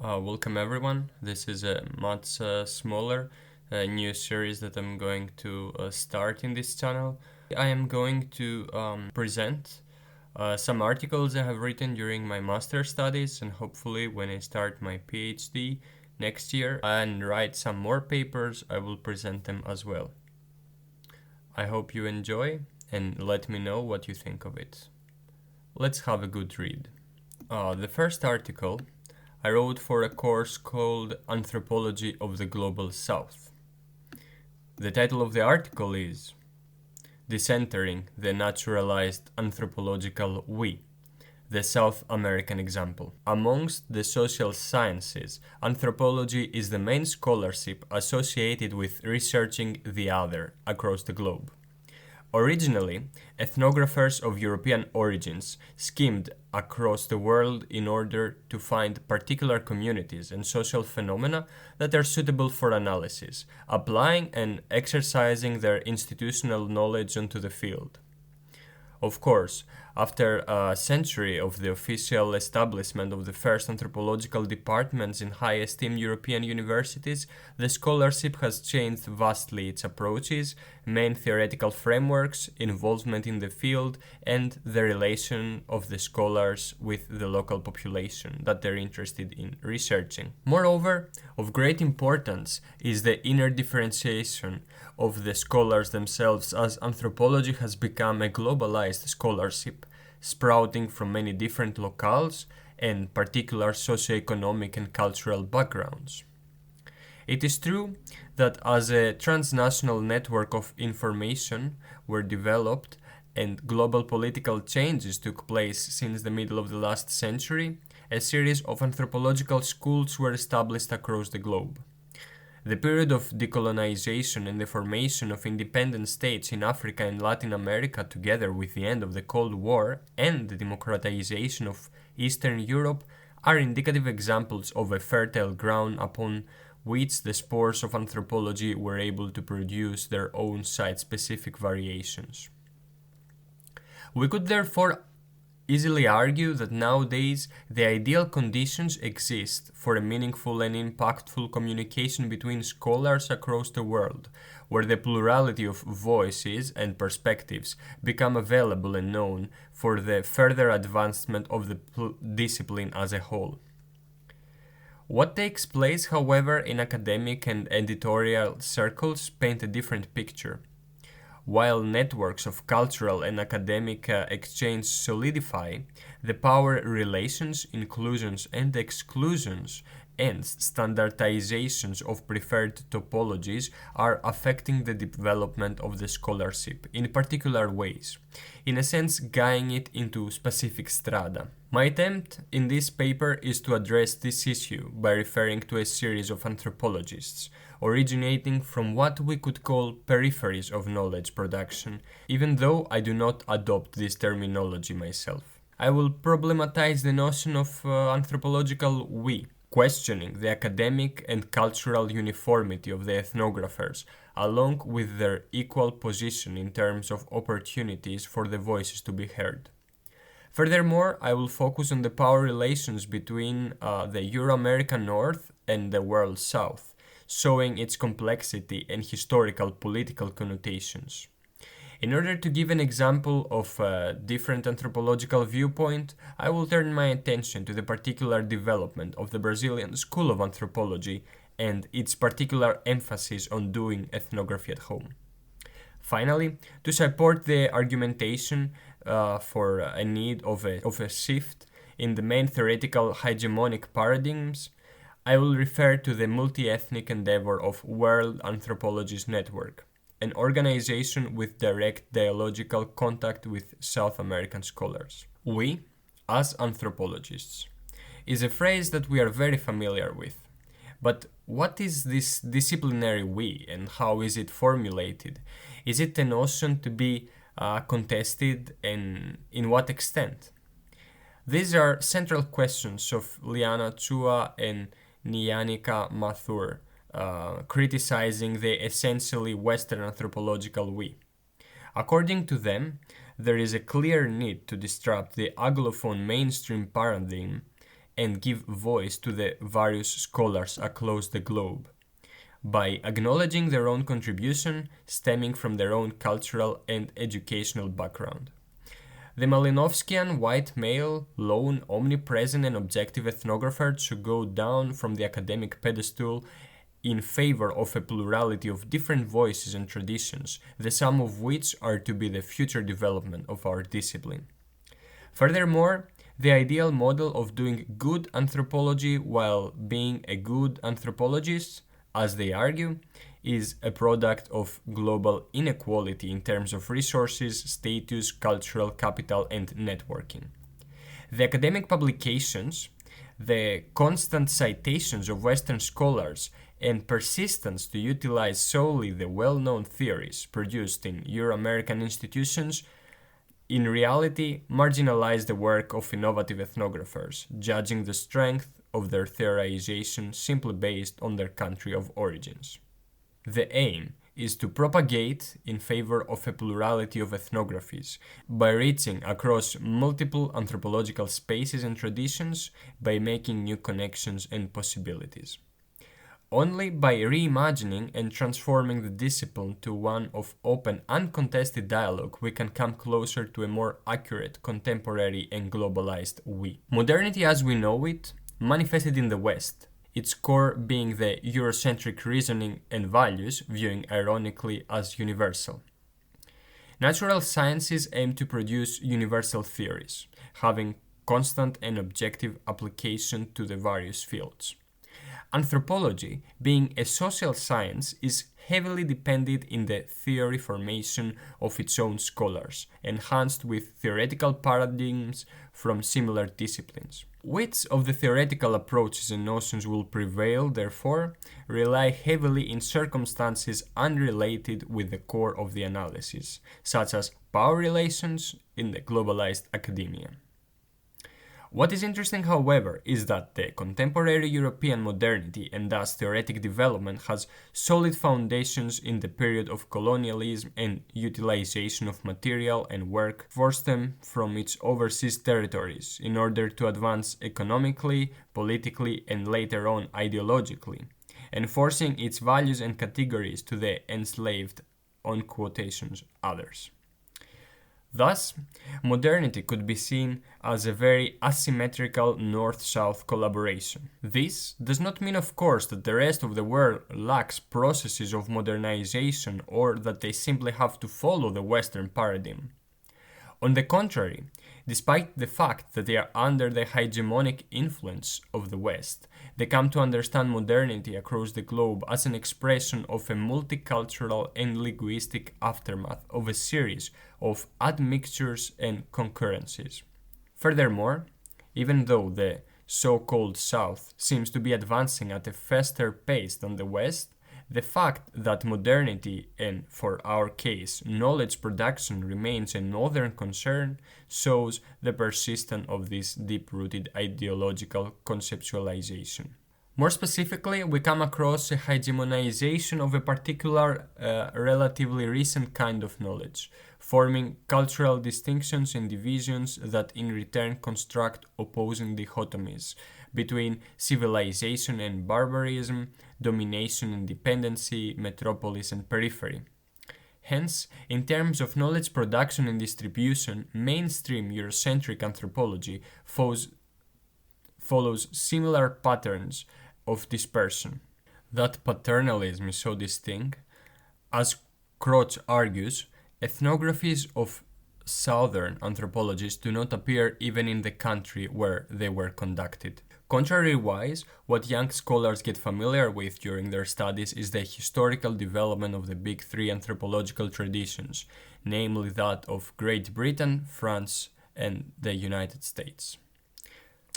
Welcome everyone. This is a much smaller new series that I'm going to start in this channel. I am going to present some articles I have written during my master studies, and hopefully when I start my PhD next year and write some more papers, I will present them as well. I hope you enjoy and let me know what you think of it. Let's have a good read. The first article I wrote for a course called Anthropology of the Global South. The title of the article is Decentering the Naturalized Anthropological We, the South American Example. Amongst the social sciences, anthropology is the main scholarship associated with researching the other across the globe. Originally, ethnographers of European origins skimmed across the world in order to find particular communities and social phenomena that are suitable for analysis, applying and exercising their institutional knowledge onto the field. Of course, after a century of the official establishment of the first anthropological departments in high esteemed European universities, the scholarship has changed vastly its approaches, main theoretical frameworks, involvement in the field, and the relation of the scholars with the local population that they're interested in researching. Moreover, of great importance is the inner differentiation of the scholars themselves, as anthropology has become a globalized scholarship, sprouting from many different locales and particular socioeconomic and cultural backgrounds. It is true that as a transnational network of information were developed and global political changes took place since the middle of the last century, a series of anthropological schools were established across the globe. The period of decolonization and the formation of independent states in Africa and Latin America, together with the end of the Cold War and the democratization of Eastern Europe, are indicative examples of a fertile ground upon which the spores of anthropology were able to produce their own site-specific variations. We could therefore easily argue that nowadays the ideal conditions exist for a meaningful and impactful communication between scholars across the world, where the plurality of voices and perspectives become available and known for the further advancement of the discipline as a whole. What takes place, however, in academic and editorial circles paint a different picture. While networks of cultural and academic exchange solidify, the power relations, inclusions and exclusions, and standardizations of preferred topologies are affecting the development of the scholarship in particular ways, in a sense guiding it into specific strata. My attempt in this paper is to address this issue by referring to a series of anthropologists, originating from what we could call peripheries of knowledge production, even though I do not adopt this terminology myself. I will problematize the notion of anthropological we, questioning the academic and cultural uniformity of the ethnographers, along with their equal position in terms of opportunities for the voices to be heard. Furthermore, I will focus on the power relations between the Euro-American North and the world South, showing its complexity and historical political connotations. In order to give an example of a different anthropological viewpoint, I will turn my attention to the particular development of the Brazilian School of Anthropology and its particular emphasis on doing ethnography at home. Finally, to support the argumentation for a need of a shift in the main theoretical hegemonic paradigms, I will refer to the multi-ethnic endeavor of World Anthropologies Network, an organization with direct dialogical contact with South American scholars. We, as anthropologists, is a phrase that we are very familiar with. But what is this disciplinary we and how is it formulated? Is it a notion to be contested, and in what extent? These are central questions of Liana Chua and Nyanika Mathur, criticizing the essentially Western anthropological we. According to them, there is a clear need to disrupt the Anglophone mainstream paradigm and give voice to the various scholars across the globe by acknowledging their own contribution stemming from their own cultural and educational background. The Malinovskian white male, lone, omnipresent and objective ethnographer should go down from the academic pedestal in favor of a plurality of different voices and traditions, the sum of which are to be the future development of our discipline. Furthermore, the ideal model of doing good anthropology while being a good anthropologist, as they argue, is a product of global inequality in terms of resources, status, cultural capital, and networking. The academic publications, the constant citations of Western scholars, and persistence to utilize solely the well-known theories produced in Euro-American institutions in reality marginalize the work of innovative ethnographers, judging the strength of their theorization simply based on their country of origins. The aim is to propagate in favor of a plurality of ethnographies by reaching across multiple anthropological spaces and traditions by making new connections and possibilities. Only by reimagining and transforming the discipline to one of open, uncontested dialogue, we can come closer to a more accurate, contemporary, and globalized we. Modernity as we know it manifested in the West, its core being the Eurocentric reasoning and values, viewing ironically as universal. Natural sciences aim to produce universal theories, having constant and objective application to the various fields. Anthropology, being a social science, is heavily dependent in the theory formation of its own scholars, enhanced with theoretical paradigms from similar disciplines. Which of the theoretical approaches and notions will prevail, therefore, rely heavily in circumstances unrelated with the core of the analysis, such as power relations in the globalized academia. What is interesting, however, is that the contemporary European modernity and thus theoretic development has solid foundations in the period of colonialism and utilization of material and work forced them from its overseas territories in order to advance economically, politically, and later on ideologically, enforcing its values and categories to the enslaved, on quotations, others. Thus, modernity could be seen as a very asymmetrical north-south collaboration. This does not mean, of course, that the rest of the world lacks processes of modernization or that they simply have to follow the Western paradigm. On the contrary, despite the fact that they are under the hegemonic influence of the West, they come to understand modernity across the globe as an expression of a multicultural and linguistic aftermath of a series of admixtures and concurrences. Furthermore, even though the so-called South seems to be advancing at a faster pace than the West, the fact that modernity and, for our case, knowledge production remains a northern concern shows the persistence of this deep-rooted ideological conceptualization. More specifically, we come across a hegemonization of a particular, relatively recent kind of knowledge, forming cultural distinctions and divisions that in return construct opposing dichotomies between civilization and barbarism, domination and dependency, metropolis and periphery. Hence, in terms of knowledge production and distribution, mainstream Eurocentric anthropology follows similar patterns of dispersion. That paternalism is so distinct, as Kroc argues, ethnographies of southern anthropologists do not appear even in the country where they were conducted. Contrary-wise, what young scholars get familiar with during their studies is the historical development of the big three anthropological traditions, namely that of Great Britain, France, and the United States.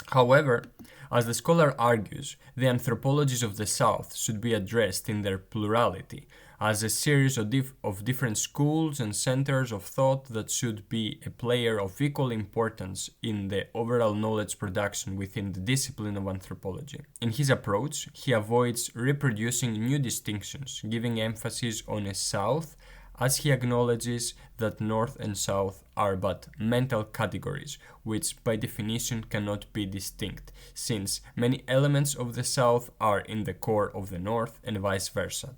However, as the scholar argues, the anthropologies of the South should be addressed in their plurality, as a series of different schools and centers of thought that should be a player of equal importance in the overall knowledge production within the discipline of anthropology. In his approach, he avoids reproducing new distinctions, giving emphasis on a South as he acknowledges that North and South are but mental categories, which by definition cannot be distinct, since many elements of the South are in the core of the North and vice versa.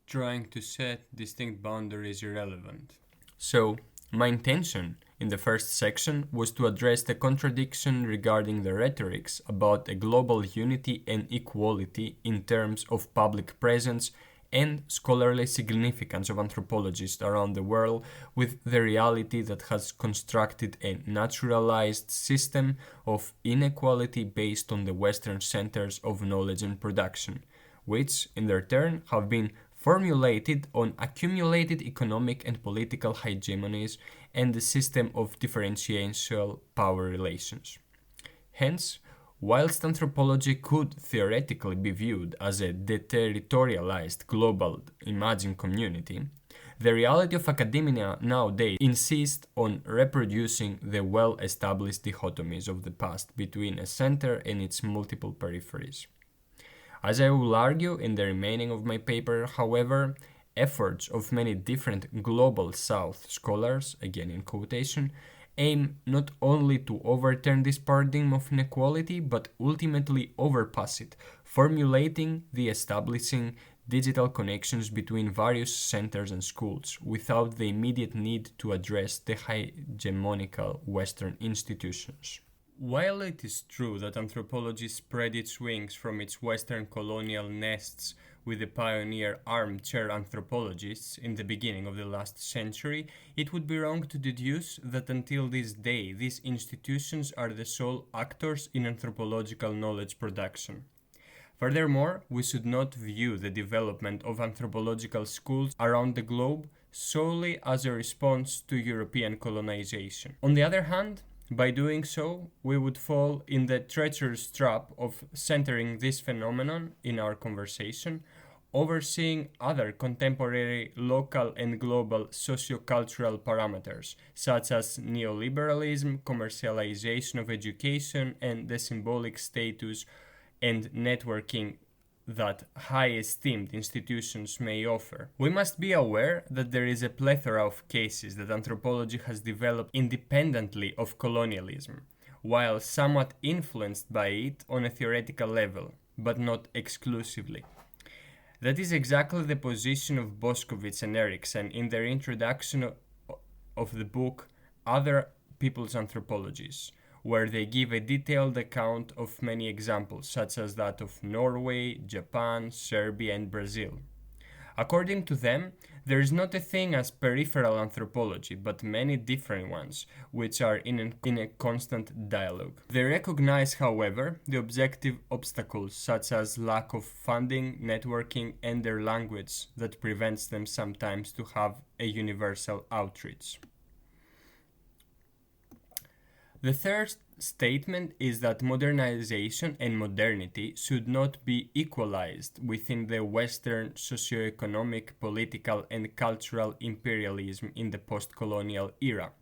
Trying to set distinct boundaries irrelevant. So, my intention in the first section was to address the contradiction regarding the rhetorics about a global unity and equality in terms of public presence and scholarly significance of anthropologists around the world with the reality that has constructed a naturalized system of inequality based on the Western centers of knowledge and production, which in their turn have been formulated on accumulated economic and political hegemonies and the system of differential power relations. Hence, whilst anthropology could theoretically be viewed as a deterritorialized global imagined community, the reality of academia nowadays insists on reproducing the well-established dichotomies of the past between a center and its multiple peripheries. As I will argue in the remaining of my paper, however, efforts of many different global South scholars, again in quotation, aim not only to overturn this paradigm of inequality, but ultimately overpass it, formulating the establishing digital connections between various centers and schools without the immediate need to address the hegemonical Western institutions. While it is true that anthropology spread its wings from its Western colonial nests with the pioneer armchair anthropologists in the beginning of the last century, it would be wrong to deduce that until this day these institutions are the sole actors in anthropological knowledge production. Furthermore, we should not view the development of anthropological schools around the globe solely as a response to European colonization. On the other hand, by doing so, we would fall in the treacherous trap of centering this phenomenon in our conversation, overseeing other contemporary local and global socio-cultural parameters, such as neoliberalism, commercialization of education, and the symbolic status and networking that high-esteemed institutions may offer. We must be aware that there is a plethora of cases that anthropology has developed independently of colonialism, while somewhat influenced by it on a theoretical level, but not exclusively. That is exactly the position of Boscovitz and Erikson in their introduction of the book Other People's Anthropologies, where they give a detailed account of many examples, such as that of Norway, Japan, Serbia, and Brazil. According to them, there is not a thing as peripheral anthropology, but many different ones, which are in a constant dialogue. They recognize, however, the objective obstacles, such as lack of funding, networking, and their language, that prevents them sometimes to have a universal outreach. The third statement is that modernization and modernity should not be equalized within the Western socioeconomic, political, and cultural imperialism in the post-colonial era.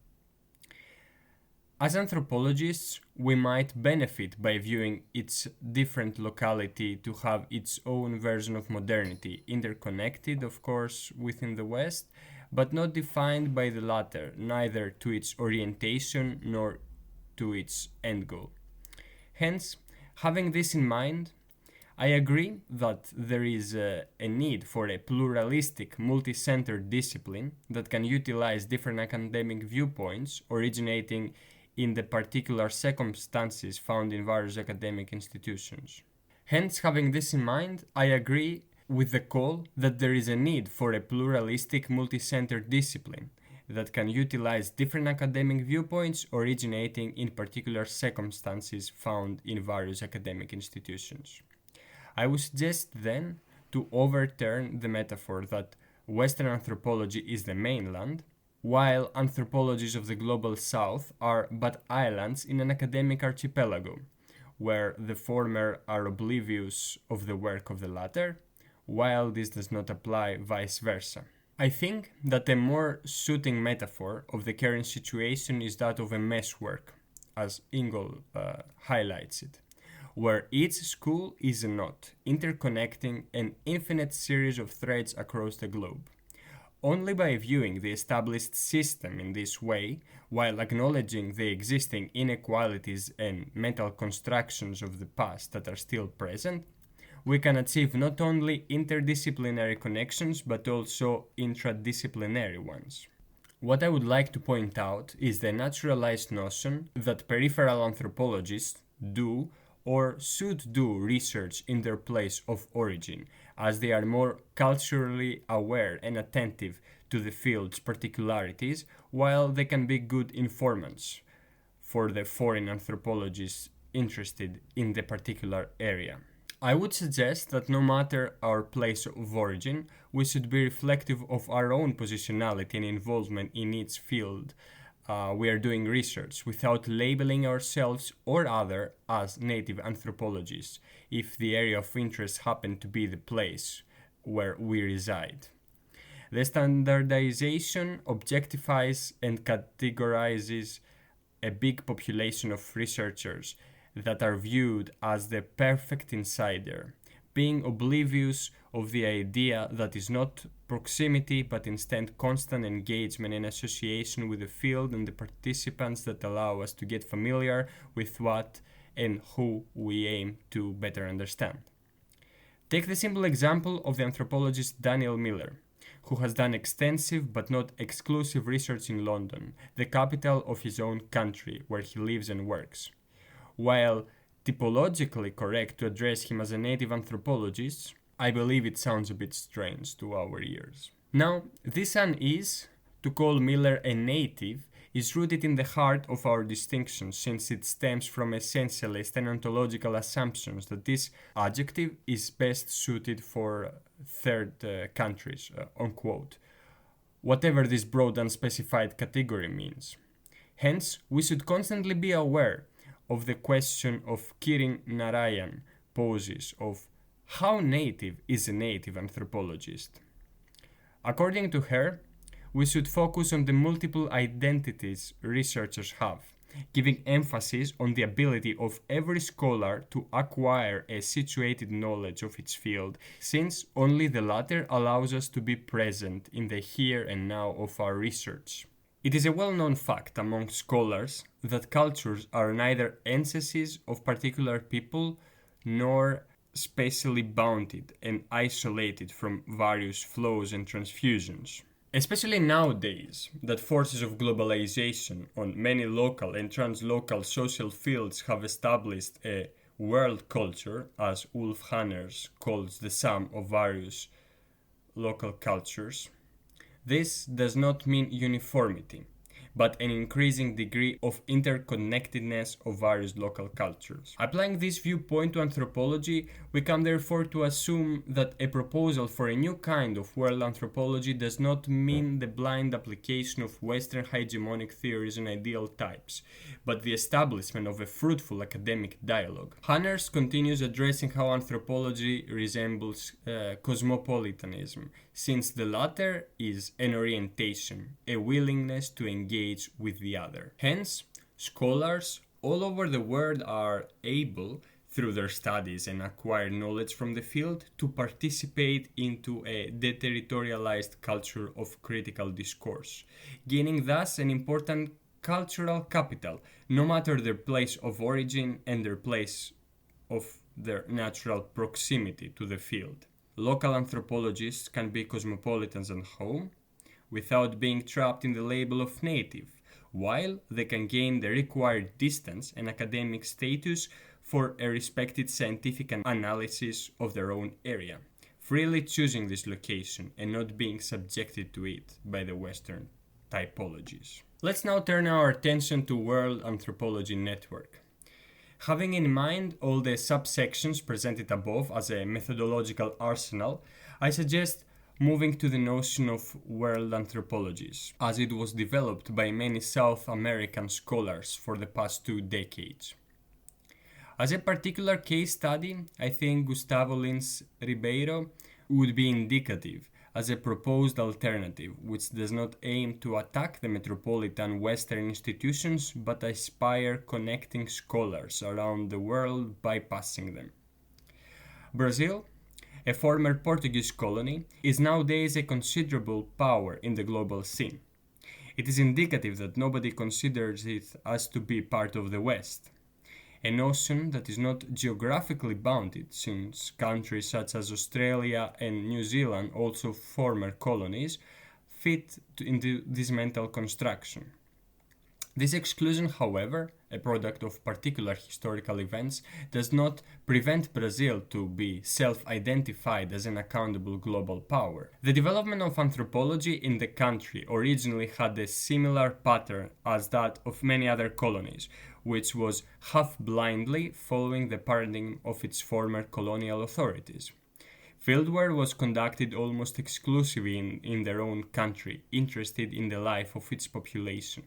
As anthropologists, we might benefit by viewing its different locality to have its own version of modernity, interconnected, of course, within the West, but not defined by the latter, neither to its orientation nor to its end goal. Hence, having this in mind, I agree that there is a need for a pluralistic, multi-centered discipline that can utilize different academic viewpoints originating in the particular circumstances found in various academic institutions. Hence, having this in mind, I agree with the call that there is a need for a pluralistic, multi-centered discipline that can utilize different academic viewpoints originating in particular circumstances found in various academic institutions. I would suggest then to overturn the metaphor that Western anthropology is the mainland, while anthropologies of the global South are but islands in an academic archipelago, where the former are oblivious of the work of the latter, while this does not apply vice versa. I think that a more suiting metaphor of the current situation is that of a meshwork, as Ingold highlights it, where each school is a knot, interconnecting an infinite series of threads across the globe. Only by viewing the established system in this way, while acknowledging the existing inequalities and mental constructions of the past that are still present, we can achieve not only interdisciplinary connections but also intradisciplinary ones. What I would like to point out is the naturalized notion that peripheral anthropologists do or should do research in their place of origin, as they are more culturally aware and attentive to the field's particularities, while they can be good informants for the foreign anthropologists interested in the particular area. I would suggest that no matter our place of origin, we should be reflective of our own positionality and involvement in each field we are doing research, without labeling ourselves or other as native anthropologists if the area of interest happen to be the place where we reside. The standardization objectifies and categorizes a big population of researchers that are viewed as the perfect insider, being oblivious of the idea that is not proximity but instead constant engagement and association with the field and the participants that allow us to get familiar with what and who we aim to better understand. Take the simple example of the anthropologist Daniel Miller, who has done extensive but not exclusive research in London, the capital of his own country where he lives and works. While typologically correct to address him as a native anthropologist, I believe it sounds a bit strange to our ears. Now, this unease to call Miller a native is rooted in the heart of our distinction, since it stems from essentialist and ontological assumptions that this adjective is best suited for third countries, unquote, whatever this broad unspecified category means. Hence, we should constantly be aware of the question of Kiran Narayan poses of how native is a native anthropologist. According to her, we should focus on the multiple identities researchers have, giving emphasis on the ability of every scholar to acquire a situated knowledge of its field, since only the latter allows us to be present in the here and now of our research. It is a well-known fact among scholars that cultures are neither ancestors of particular people nor spatially bounded and isolated from various flows and transfusions. Especially nowadays, that forces of globalization on many local and translocal social fields have established a world culture, as Ulf Hanners calls the sum of various local cultures. This does not mean uniformity, but an increasing degree of interconnectedness of various local cultures. Applying this viewpoint to anthropology, we can therefore to assume that a proposal for a new kind of world anthropology does not mean the blind application of Western hegemonic theories and ideal types, but the establishment of a fruitful academic dialogue. Hanners continues addressing how anthropology resembles cosmopolitanism, since the latter is an orientation, a willingness to engage with the other. Hence, scholars all over the world are able, through their studies and acquired knowledge from the field, to participate into a deterritorialized culture of critical discourse, gaining thus an important cultural capital, no matter their place of origin and their place of their natural proximity to the field. Local anthropologists can be cosmopolitans at home without being trapped in the label of native, while they can gain the required distance and academic status for a respected scientific analysis of their own area, freely choosing this location and not being subjected to it by the Western typologies. Let's now turn our attention to World Anthropology Network. Having in mind all the subsections presented above as a methodological arsenal, I suggest moving to the notion of world anthropologies, as it was developed by many South American scholars for the past 2 decades. As a particular case study, I think Gustavo Lins Ribeiro would be indicative as a proposed alternative which does not aim to attack the metropolitan Western institutions but aspire connecting scholars around the world bypassing them. Brazil, a former Portuguese colony, is nowadays a considerable power in the global scene. It is indicative that nobody considers it as to be part of the West, a notion that is not geographically bounded, since countries such as Australia and New Zealand, also former colonies, fit into this mental construction. This exclusion, however, a product of particular historical events, does not prevent Brazil to be self-identified as an accountable global power. The development of anthropology in the country originally had a similar pattern as that of many other colonies, which was half-blindly following the paradigm of its former colonial authorities. Fieldwork was conducted almost exclusively in their own country, interested in the life of its population.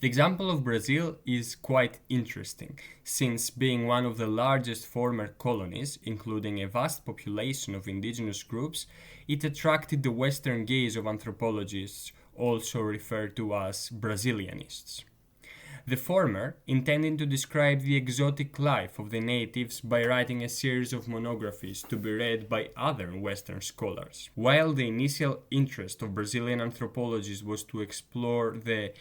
The example of Brazil is quite interesting, since being one of the largest former colonies, including a vast population of indigenous groups, it attracted the Western gaze of anthropologists, also referred to as Brazilianists. The former, intending to describe the exotic life of the natives by writing a series of monographies to be read by other Western scholars. While the initial interest of Brazilian anthropologists was to explore the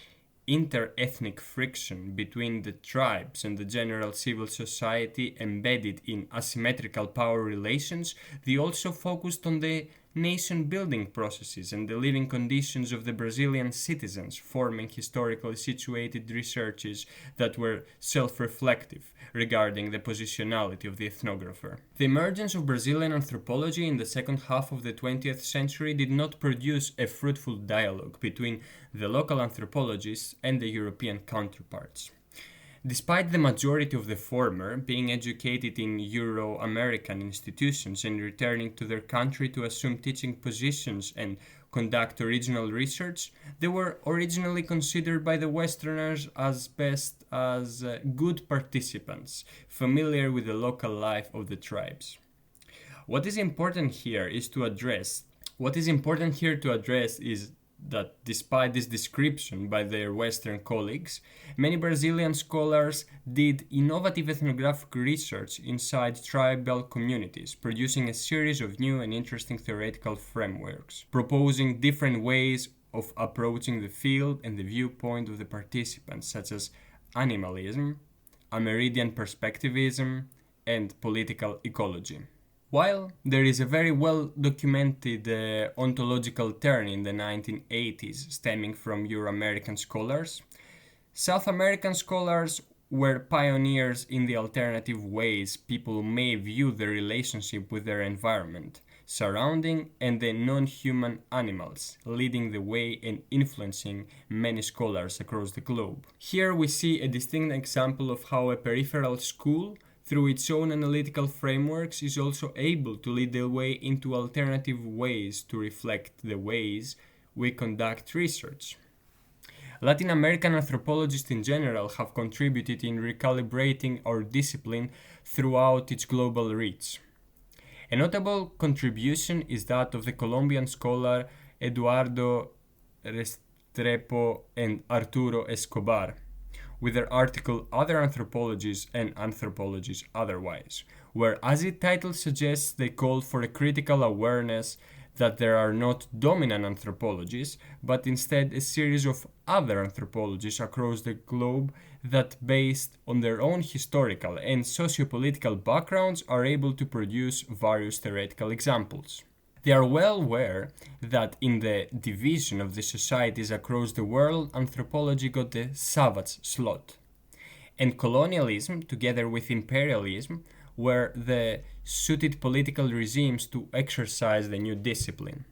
inter-ethnic friction between the tribes and the general civil society embedded in asymmetrical power relations, they also focused on the nation-building processes and the living conditions of the Brazilian citizens, forming historically situated researches that were self-reflective regarding the positionality of the ethnographer. The emergence of Brazilian anthropology in the second half of the 20th century did not produce a fruitful dialogue between the local anthropologists and the European counterparts. Despite the majority of the former being educated in Euro-American institutions and returning to their country to assume teaching positions and conduct original research, they were originally considered by the Westerners as best as good participants, familiar with the local life of the tribes. What is important here to address is that despite this description by their Western colleagues, many Brazilian scholars did innovative ethnographic research inside tribal communities, producing a series of new and interesting theoretical frameworks, proposing different ways of approaching the field and the viewpoint of the participants, such as animalism, Amerindian perspectivism, and political ecology. While there is a very well-documented ontological turn in the 1980s stemming from Euro-American scholars, South American scholars were pioneers in the alternative ways people may view the relationship with their environment, surrounding and the non-human animals, leading the way and influencing many scholars across the globe. Here we see a distinct example of how a peripheral school, through its own analytical frameworks, is also able to lead the way into alternative ways to reflect the ways we conduct research. Latin American anthropologists in general have contributed in recalibrating our discipline throughout its global reach. A notable contribution is that of the Colombian scholar Eduardo Restrepo and Arturo Escobar, with their article Other Anthropologies and Anthropologies Otherwise, where, as its title suggests, they called for a critical awareness that there are not dominant anthropologies, but instead a series of other anthropologies across the globe that, based on their own historical and sociopolitical backgrounds, are able to produce various theoretical examples. They are well aware that in the division of the societies across the world, anthropology got the savage slot, and colonialism, together with imperialism, were the suited political regimes to exercise the new discipline.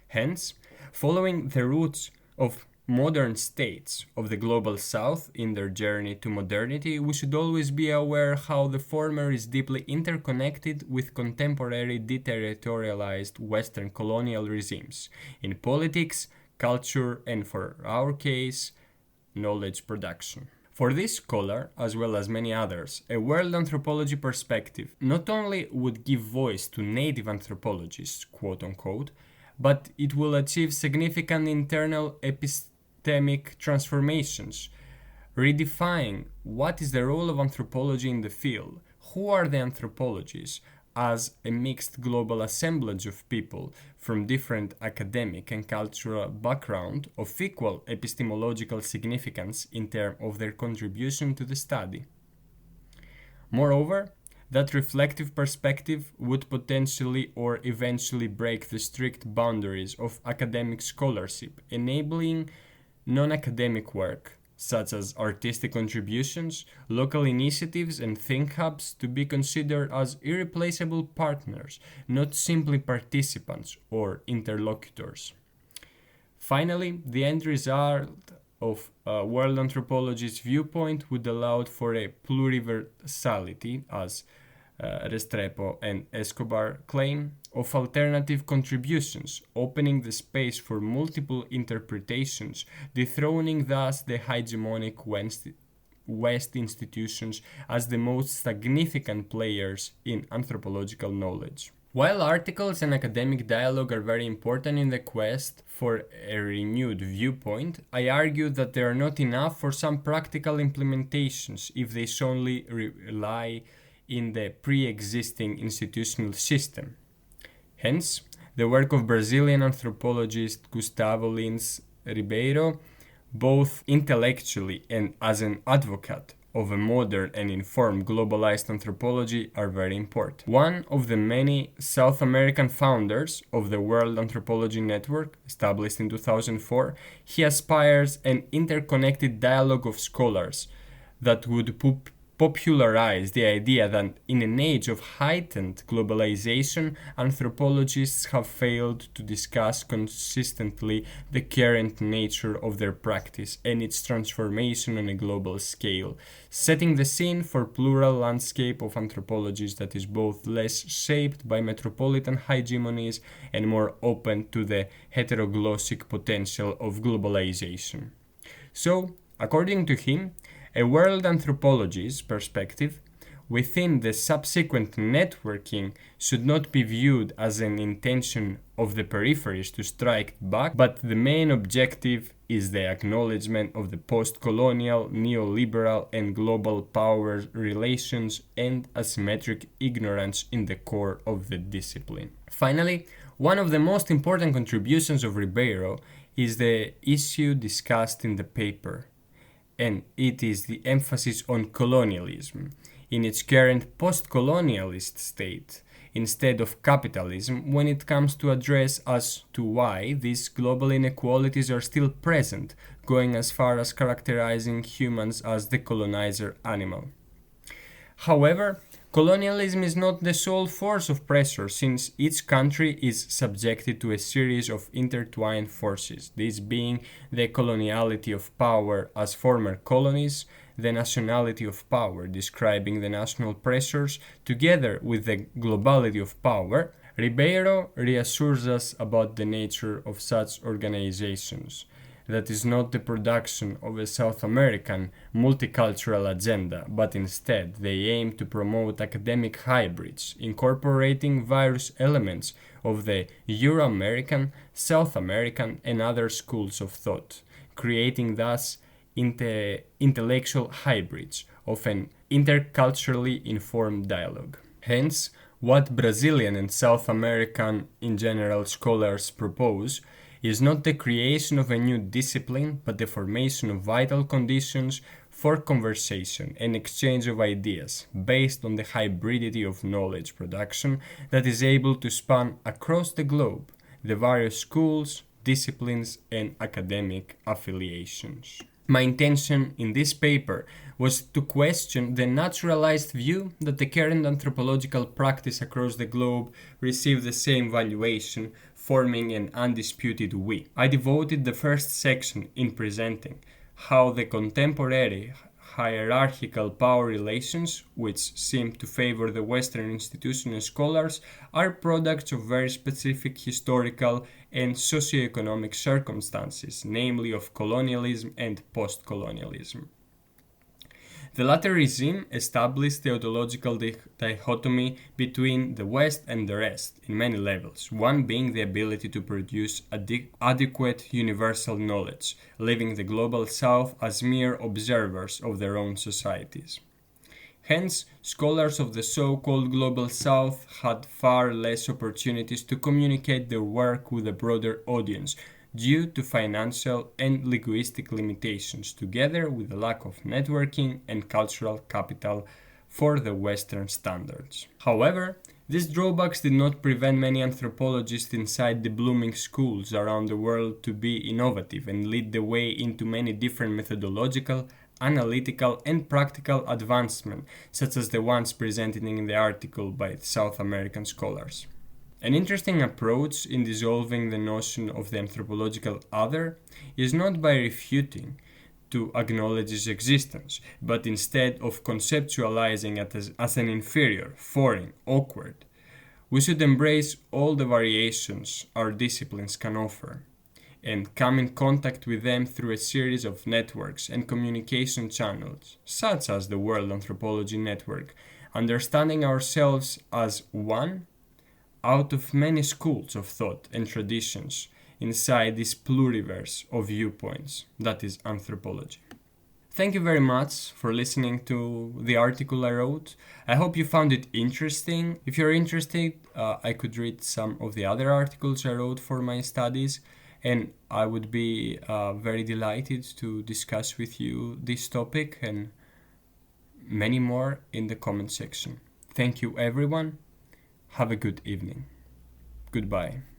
Hence, following the roots of modern states of the global south in their journey to modernity, we should always be aware how the former is deeply interconnected with contemporary deterritorialized Western colonial regimes in politics, culture, and, for our case, knowledge production. For this scholar, as well as many others, a world anthropology perspective not only would give voice to native anthropologists, quote unquote, but it will achieve significant internal epistemic transformations, redefining what is the role of anthropology in the field, who are the anthropologists, as a mixed global assemblage of people from different academic and cultural background of equal epistemological significance in terms of their contribution to the study. Moreover, that reflective perspective would potentially or eventually break the strict boundaries of academic scholarship, enabling non-academic work, such as artistic contributions, local initiatives, and think hubs to be considered as irreplaceable partners, not simply participants or interlocutors. Finally, the end result of World Anthropology's viewpoint would allow for a pluriversality, as Restrepo and Escobar claim, of alternative contributions, opening the space for multiple interpretations, dethroning thus the hegemonic West institutions as the most significant players in anthropological knowledge. While articles and academic dialogue are very important in the quest for a renewed viewpoint, I argue that they are not enough for some practical implementations if they solely rely in the pre-existing institutional system. Hence, the work of Brazilian anthropologist Gustavo Lins Ribeiro, both intellectually and as an advocate of a modern and informed globalized anthropology, are very important. One of the many South American founders of the World Anthropology Network, established in 2004, he aspires an interconnected dialogue of scholars that would popularize the idea that in an age of heightened globalization, anthropologists have failed to discuss consistently the current nature of their practice and its transformation on a global scale, setting the scene for plural landscape of anthropologies that is both less shaped by metropolitan hegemonies and more open to the heteroglossic potential of globalization. So, according to him, a world anthropologist's perspective within the subsequent networking should not be viewed as an intention of the peripheries to strike back, but the main objective is the acknowledgement of the post-colonial, neoliberal, and global power relations and asymmetric ignorance in the core of the discipline. Finally, one of the most important contributions of Ribeiro is the issue discussed in the paper, and it is the emphasis on colonialism in its current post-colonialist state, instead of capitalism, when it comes to address as to why these global inequalities are still present, going as far as characterizing humans as the colonizer animal. However, colonialism is not the sole force of pressure, since each country is subjected to a series of intertwined forces, this being the coloniality of power as former colonies, the nationality of power describing the national pressures, together with the globality of power. Ribeiro reassures us about the nature of such organizations, that is not the production of a South American multicultural agenda, but instead they aim to promote academic hybrids, incorporating various elements of the Euro-American, South American, and other schools of thought, creating thus intellectual hybrids of an interculturally informed dialogue. Hence, what Brazilian and South American in general scholars propose is not the creation of a new discipline, but the formation of vital conditions for conversation and exchange of ideas based on the hybridity of knowledge production that is able to span across the globe the various schools, disciplines, and academic affiliations. My intention in this paper was to question the naturalized view that the current anthropological practice across the globe receive the same valuation, forming an undisputed we. I devoted the first section in presenting how the contemporary hierarchical power relations, which seem to favor the Western institutional scholars, are products of very specific historical and socioeconomic circumstances, namely of colonialism and post-colonialism. The latter regime established the ontological dichotomy between the West and the rest in many levels, one being the ability to produce adequate universal knowledge, leaving the global South as mere observers of their own societies. Hence, scholars of the so-called Global South had far less opportunities to communicate their work with a broader audience due to financial and linguistic limitations, together with a lack of networking and cultural capital for the Western standards. However, these drawbacks did not prevent many anthropologists inside the blooming schools around the world to be innovative and lead the way into many different methodological, analytical, and practical advancements, such as the ones presented in the article by South American scholars. An interesting approach in dissolving the notion of the anthropological other is not by refuting to acknowledge its existence, but instead of conceptualizing it as an inferior, foreign, awkward. We should embrace all the variations our disciplines can offer and come in contact with them through a series of networks and communication channels, such as the World Anthropologies Network, understanding ourselves as one out of many schools of thought and traditions inside this pluriverse of viewpoints that is anthropology. Thank you very much for listening to the article I wrote. I hope you found it interesting. If you're interested, I could read some of the other articles I wrote for my studies, and I would be very delighted to discuss with you this topic and many more in the comment section. Thank you, everyone. Have a good evening. Goodbye.